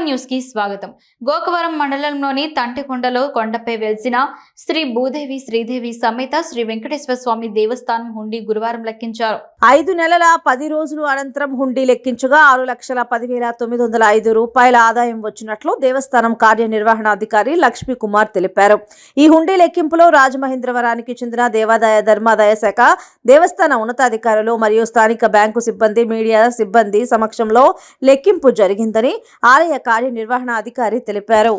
News కి స్వాగతం. గోకవరం మండలంలోని తంటికొండలో కొండపై వెలిసిన శ్రీ భూదేవి శ్రీదేవి సమేత శ్రీ వెంకటేశ్వర స్వామి దేవస్థానం హుండీ గురువారం లెక్కించారు. 5 నెలల 10 రోజుల అనంతరం హుండీ లెక్కించగా 6,10,905 రూపాయల ఆదాయం వచ్చినట్లు దేవస్థానం కార్యనిర్వహణాధికారి లక్ష్మీ కుమార్ తెలిపారు. ఈ హుండీ లెక్కింపులో రాజమహేంద్రవరానికి చెందిన దేవాదాయ ధర్మాదాయ శాఖ, దేవస్థాన ఉన్నతాధికారులు మరియు స్థానిక బ్యాంకు సిబ్బంది, మీడియా సిబ్బంది సమక్షంలో లెక్కింపు జరిగిందని ఆలయ కార్యనిర్వహణాధికారి తెలిపారు.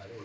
అదే